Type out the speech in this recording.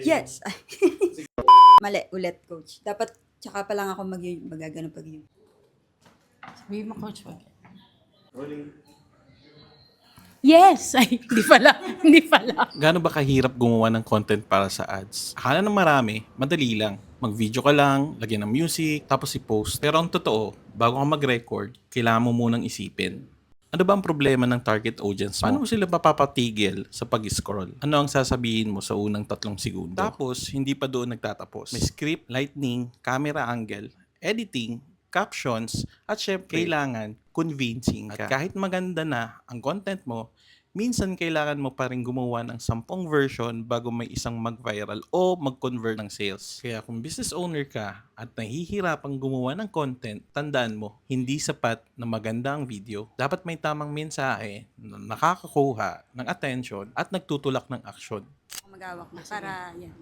Yes. Mali, ulit, coach. Dapat, tsaka pa lang ako magagano pag yun. Sabihin mo, coach, wag. Rolling. Yes! Ay, hindi pala. Hindi pala. Gaano ba kahirap gumawa ng content para sa ads? Akala ng marami, madali lang. Mag-video ka lang, lagyan ng music, tapos i-post. Pero ang totoo, bago ka mag-record, kailangan mo munang isipin. Ano ba ang problema ng target audience mo? Paano mo sila mapapatigil sa pag-scroll? Ano ang sasabihin mo sa unang 3 segundo? Tapos, hindi pa doon nagtatapos. May script, lightning, camera angle, editing, captions, at syempre, kailangan convincing ka. At kahit maganda na ang content mo, minsan kailangan mo pa rin gumawa ng 10 version bago may isang mag-viral o mag-convert ng sales. Kaya kung business owner ka at nahihirapang gumawa ng content, tandaan mo, hindi sapat na maganda ang video. Dapat may tamang mensahe na nakakakuha ng attention at nagtutulak ng action. Magawak na para yan.